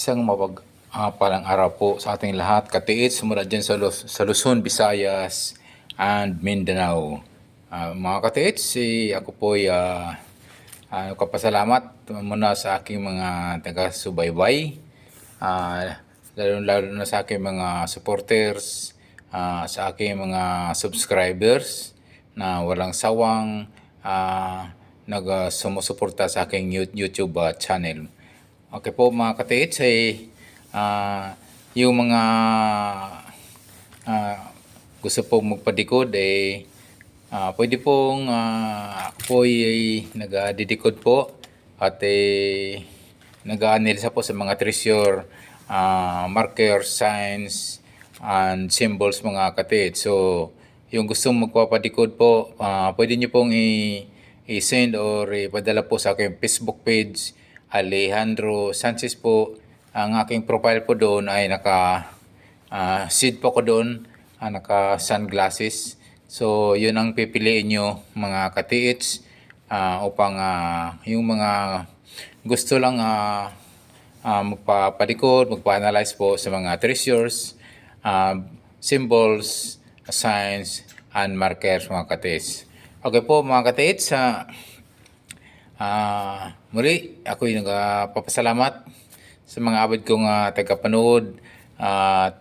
Isang palang araw po sa ating lahat, katiit sumula dyan sa Luzon, Visayas, and Mindanao. Mga katiit, ako po ay kapasalamat muna sa aking mga taga-subaybay, lalo na sa aking mga supporters, sa aking mga subscribers na walang sawang sumusuporta sa aking YouTube channel. Okay po mga katiits, yung mga gusto pong magpadikod pwede pong ako po ay nag-didikod po at nag-aanalisa po sa mga treasure, marker, signs, and symbols mga katiits. So yung gustong magpapadikod po, pwede nyo pong i-send or ipadala po sa aking Facebook page, Alejandro Sanchez po. Ang aking profile po doon ay naka-seed po ko doon, naka-sunglasses. So, yun ang pipiliin nyo mga katiits upang yung mga gusto lang magpapadikod, magpa-analyze po sa mga treasures, symbols, signs, and markers mga katiits. Okay po mga katiits, muli, ako'y nagpapasalamat sa mga abad kong tagapanood at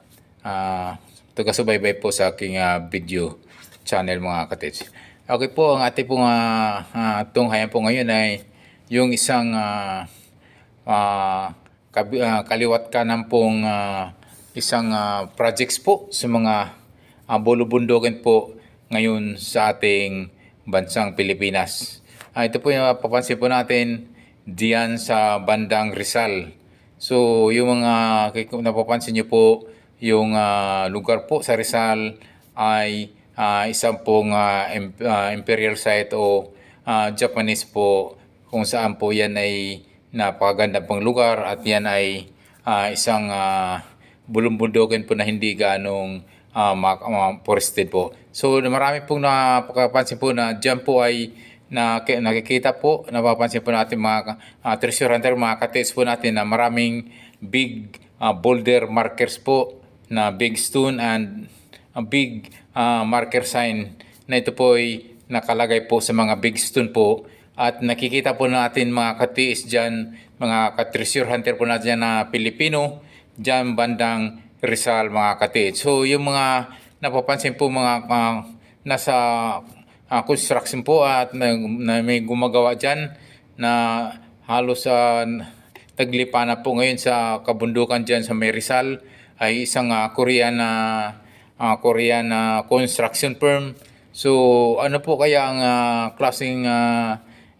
taga-subaybay po sa aking video channel mga katiits. Okay po, ang ating pong tunghayan po ngayon ay yung isang kaliwat kanan pong isang projects po sa mga bulubundukin po ngayon sa ating bansang Pilipinas. Ito po yung papansin po natin diyan sa bandang Rizal. So yung mga napapansin nyo po, yung lugar po sa Rizal ay isang pong imperial site o Japanese po, kung saan po yan ay napakaganda pong lugar at yan ay isang bulumbundukin po na hindi ganong forested po. So marami pong napapansin po na dyan po ay nakikita po, napapansin po natin mga treasure hunter, mga katiits po natin na maraming big boulder markers po na big stone and big marker sign na ito po ay nakalagay po sa mga big stone po. At nakikita po natin mga katiits dyan, mga treasure hunter po natin dyan na Pilipino, dyan bandang Rizal mga katiits. So yung mga napapansin po mga nasa construction po at na may gumagawa dyan na halos taglipa na po ngayon sa kabundukan dyan sa may Rizal ay isang Korean construction firm. So ano po kaya ang klaseng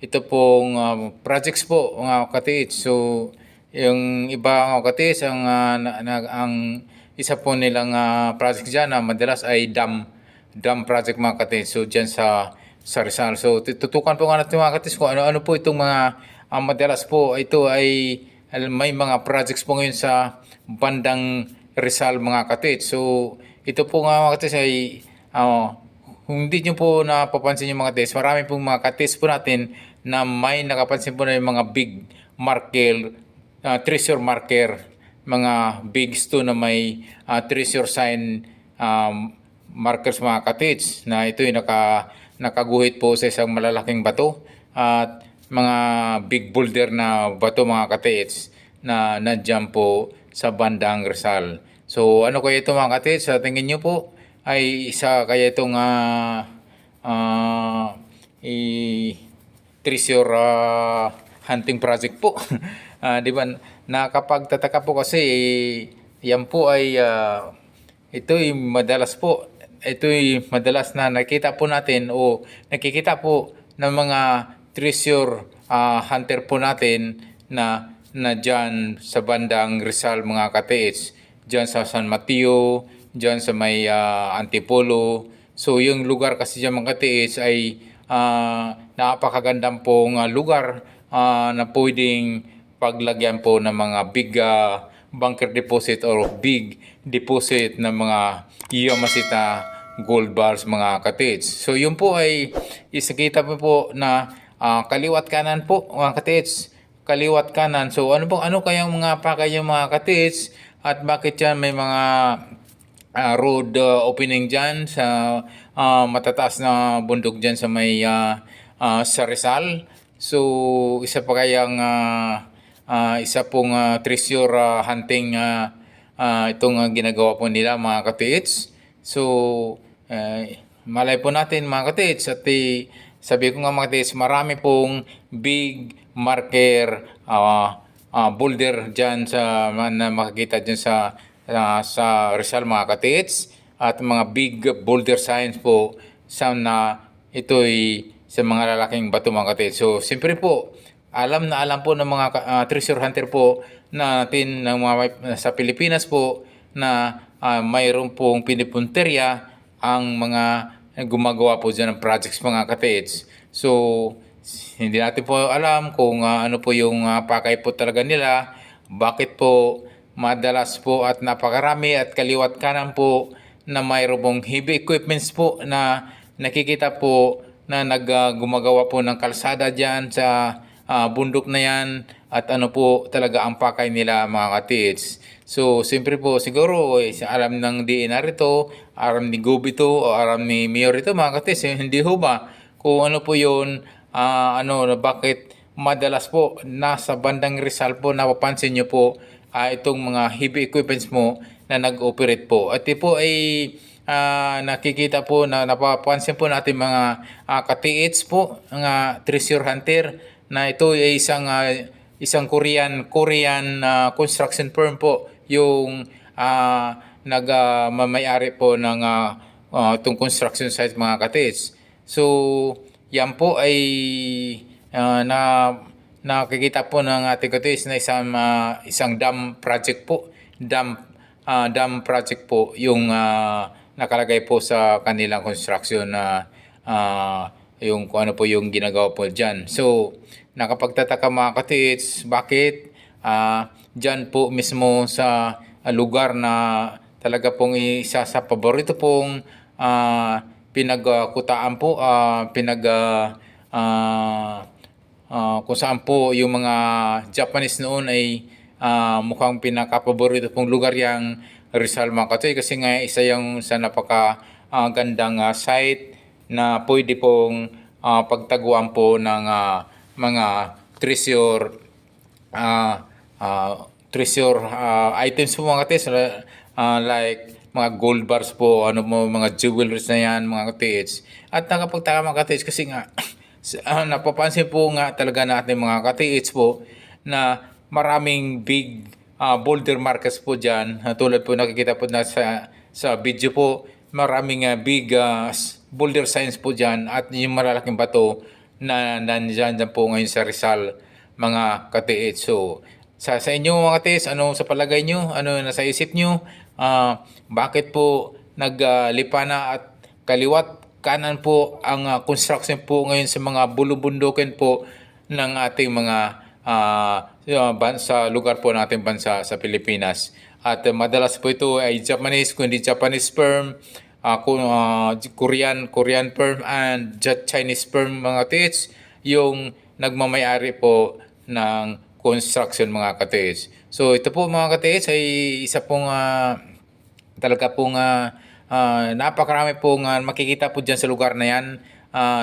ito pong projects po mga katiits. So yung iba mga katiits ang isa po nilang project dyan na madalas ay dam project mga katiits. So dyan sa Rizal. So tutukan po nga natin mga katiits kung ano po itong mga madalas po. Ito ay may mga projects po ngayon sa bandang Rizal mga katiits. So ito po nga mga katiits ay hindi nyo po napapansin yung mga katiits. Marami pong mga katiits po natin na may nakapansin po na yung mga big marker, treasure marker, mga big stone na may treasure sign markers mga katiits, na ito ay nakaguhit po sa isang malalaking bato at mga big boulder na bato mga katiits na nandiyan po sa bandang Rizal. So ano kaya ito mga katiits, sa tingin nyo po ay isa kaya itong treasure hunting project po? Di ba? Nakapagtataka po kasi yan po ay ito'y madalas po. Ito'y madalas na nakita po natin o nakikita po ng mga treasure hunter po natin na dyan sa bandang Rizal mga katiits. Dyan sa San Mateo, dyan sa may Antipolo. So yung lugar kasi dyan mga katiits ay napakagandang pong lugar na pwedeng paglagyan po ng mga big bunker deposit or big deposit ng mga Yamashita gold bars mga katiits. So yun po ay isakita po na kaliwat kanan po mga katiits. kaliwat kanan. So ano kayang mga pakay yung mga katiits, at bakit yan may mga road opening dyan sa matataas na bundok dyan sa may sa Rizal. So isa pa kayang isa pong treasure hunting itong ginagawa po nila mga katiits. So malay po natin mga katiits, at sabi ko nga mga katiits, marami pong big marker boulder dyan na makikita dyan sa Rizal mga katiits, at mga big boulder signs po na ito'y sa mga lalaking bato mga katiits. So siyempre po, alam na alam po ng mga treasure hunter po natin ng mga sa Pilipinas po na mayroon pong pinipunterya ang mga gumagawa po dyan ng projects mga katiits. So hindi natin po alam kung ano po yung pakay po talaga nila, bakit po madalas po at napakarami at kaliwat kanan po na mayroon pong heavy equipments po na nakikita po na gumagawa po ng kalsada dyan sa bundok na yan, at ano po talaga ang pakay nila mga katiits. So siyempre po siguro alam ng DNR ito, alam ni Gobi ito, o alam ni Mayor ito mga katiits, hindi ho ba kung ano po yun, bakit madalas po nasa bandang Rizal po napapansin nyo po itong mga heavy equipments mo na nag-operate po. At ito po ay nakikita po na napapansin po natin mga katiits po, mga treasure hunter, na ito ay isang Korean construction firm po yung nagmamayari po ng itong construction site mga katiits. So yan po ay nakikita po ng ating katiits na isang dam project po, dam project po yung nakalagay po sa kanilang construction na yung kung ano po yung ginagawa po dyan. So nakapagtataka mga katiits, bakit dyan po mismo sa lugar na talaga pong isa sa paborito pong pinagkutaan po, kung saan po yung mga Japanese noon ay mukhang pinakapaborito pong lugar yung Rizal mga katiits, kasi nga isa yung sa napaka gandang site na pwede pong pagtaguan po ng mga treasure items po mga katiits, like mga gold bars po, mga jewelries na yan mga katiits. At nakapagtaka mga katiits kasi nga napapansin po nga talaga natin mga katiits po na maraming big boulder markers po dyan. Tulad po nakikita po na sa video po, maraming big boulder signs po dyan, at yung malalaking bato na nandyan po ngayon sa Rizal mga katiits. So sa inyo mga katiits, ano sa palagay nyo? Ano nasa isip nyo? Bakit po naglipa na at kaliwat kanan po ang construction po ngayon sa mga bulubundukin po ng ating mga sa lugar po ng ating bansa sa Pilipinas. At madalas po ito ay Japanese, kundi Japanese firm, Korean firm, and Chinese firm mga katiits yung nagmamayari po ng construction mga katiits. So ito po mga katiits ay isa pong talaga pong napakarami pong makikita po dyan sa lugar na yan,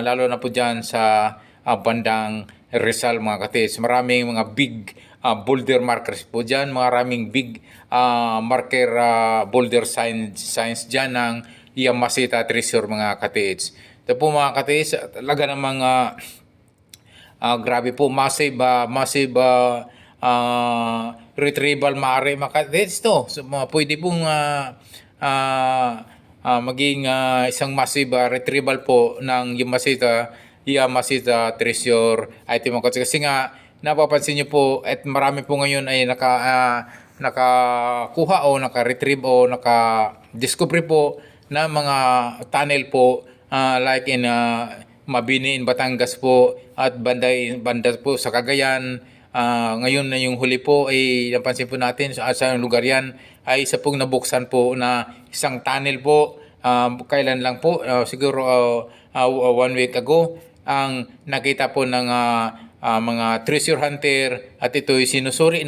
lalo na po dyan sa bandang Rizal mga katiits. Maraming mga big boulder markers po dyan, maraming big marker boulder signs dyan ng Yamashita Treasure mga katiits. Ito po mga katiits, talaga namang grabe po, massive retrieval maaari mga katiits to. So, pwede pong maging isang massive retrieval po ng Yamashita Treasure item mga katiits. Kasi nga napapansin nyo po, at marami po ngayon ay nakakuha o naka-retrieve o naka-discovery po na mga tunnel po, like in Mabini in Batangas po, at banda po sa Cagayan. Ngayon na yung huli po ay napansin po natin sa lugar yan ay isa pong nabuksan po na isang tunnel po. Kailan lang po, siguro 1 week ago, ang nakita po ng mga treasure hunter at ito'y sinusuri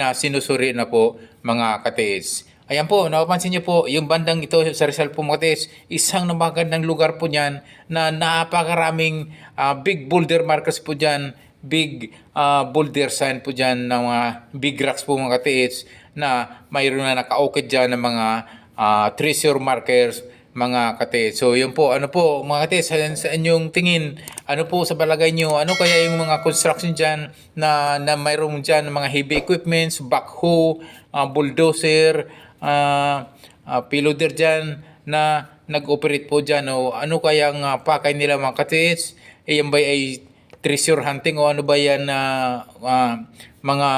na po mga katiits. Ayan po, napapansin niyo po, yung bandang ito sa Rizal po mga katiits, isang napakagandang lugar po niyan na napakaraming big boulder markers po diyan, big boulder sign po diyan ng mga big rocks po mga katiits na mayroon na nakaukit diyan ng mga treasure markers mga katiits. So yun po, ano po mga katiits, sa inyong tingin, ano po sa palagay nyo, ano kaya yung mga construction dyan na mayroong dyan mga heavy equipments, backhoe, bulldozer, piloder dyan na nag-operate po dyan, o ano kayang pakay nila mga katiits? Yan ba ay treasure hunting o ano ba yan mga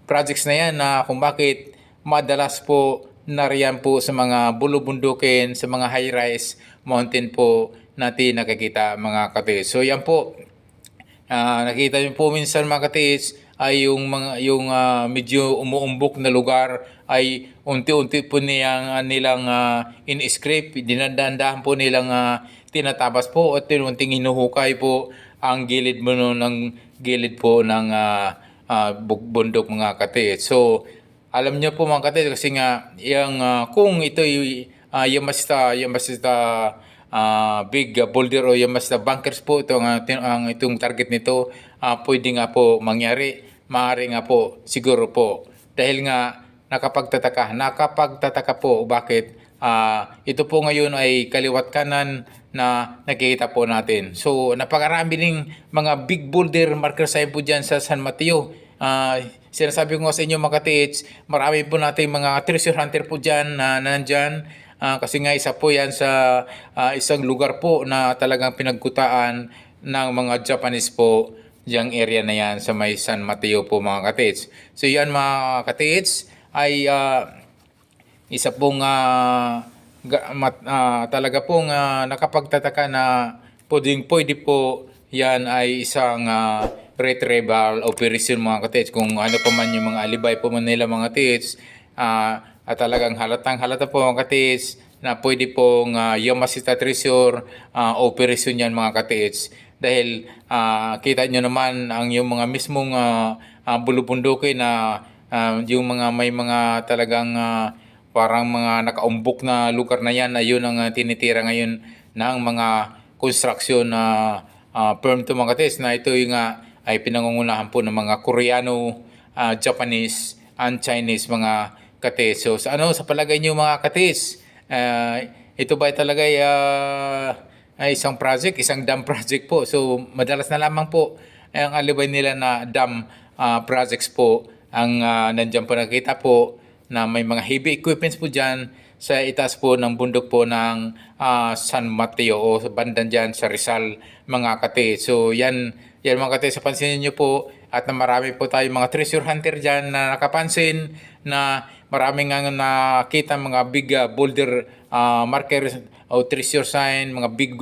projects na yan na kung bakit madalas po nariyan po sa mga bulubundukin, sa mga high-rise mountain po natin nakikita mga katiits. So yan po, nakita niyo po minsan mga katiits ay yung medyo umuumbok na lugar ay unti-unti po nilang in-scrape, dinadahan po nilang tinatabas po at unting hinuhukay po ang gilid mo ng gilid po ng bundok mga katiits. So alam niyo po mga katiits kasi nga yung kung ito yung big boulder o yung bunkers po ito itong target nito, pwede nga po mangyari, maaari nga po siguro po dahil nga nakapagtataka po bakit ito po ngayon ay kaliwat kanan na nakikita po natin. So napakarami ding mga big boulder marker sign po dyan sa San Mateo. Sinasabi ko sa inyo mga katiits, marami po natin mga treasure hunter po dyan na nandyan. Kasi nga isa po yan sa isang lugar po na talagang pinagkutaan ng mga Japanese po yung area na yan sa may San Mateo po mga katiits. So yan mga katiits ay isa pong talaga pong nakapagtataka na pwede po yan ay isang retrieval operation mga katiits. Kung ano pa man yung mga alibay po man nila mga katiits, at talagang halata po mga katiits na pwede pong Yamashita Treasure operation yan mga katiits. Dahil kita nyo naman ang yung mga mismong bulubundukin na yung mga may mga talagang parang mga nakaumbok na lugar na yan, na yun ang tinitira ngayon ng mga construction na firm to mga katiits, na ito yung ay pinangungunahan po ng mga Koreano, Japanese, and Chinese mga katiits. So sa palagay niyo mga katiits, ito ba talaga ay isang project, isang dam project po? So madalas na lamang po ang alibay nila na dam projects po ang nandiyan po nakita po na may mga heavy equipments po dyan sa itaas po ng bundok po ng San Mateo o bandan dyan sa Rizal mga katiits. So yan mga katiits, pansinin nyo po at na marami po tayo mga treasure hunter dyan na nakapansin na maraming nga nakita mga big boulder markers o treasure sign, mga big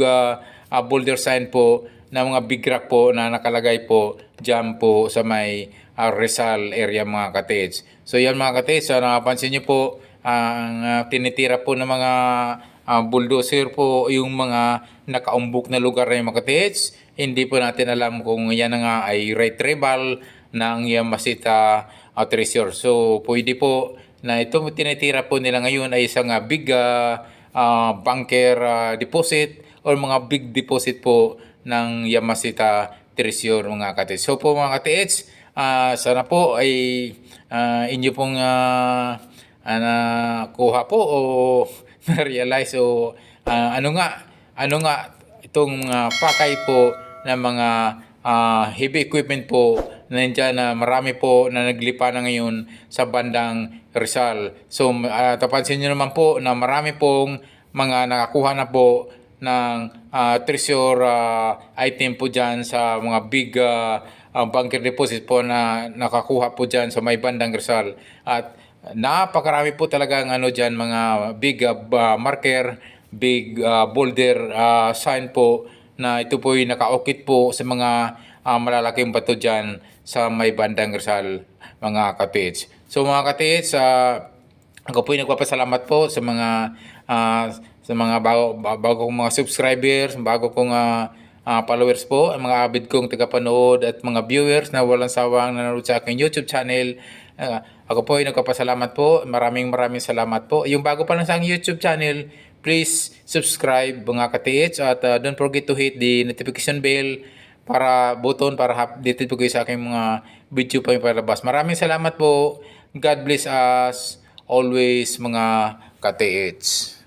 boulder sign po na mga big rock po na nakalagay po dyan po sa may Rizal area mga katiits. So yan mga katiits, nakapansin nyo po ang tinitira po ng mga bulldozer po yung mga nakaumbok na lugar na yung mga katiits. Hindi po natin alam kung yan nga ay retrieval ng Yamashita Treasure. So pwede po na ito tinitira po nila ngayon ay isang big bunker deposit or mga big deposit po ng Yamashita Treasure mga katiits. So po mga katiits, sana po ay inyo pong kuha po o na-realize o ano nga itong pakay po ng mga heavy equipment po na nandiyan na marami po na naglipa na ngayon sa bandang Rizal. So tapansin nyo naman po na marami pong mga nakakuha na po ng treasure item po dyan sa mga big bunker deposit po na nakakuha po dyan sa may bandang Rizal. At napakarami po talaga dyan mga big marker, big boulder sign po na ito po yung nakaukit po sa mga malalaking bato dyan sa may bandang Rizal mga katiits. So mga katiits, ako po yung nagpapasalamat po sa mga bago kong mga subscribers, bago kong followers po, ang mga avid kong tagapanood at mga viewers na walang sawang nanonood sa aking YouTube channel. Ako po ay nagpapasalamat po. Maraming salamat po. Yung bago pa lang sa aking YouTube channel, please subscribe mga ka-TH at don't forget to hit the notification bell para updated po kayo sa aking mga video pa yung palabas. Maraming salamat po. God bless us always mga ka-TH.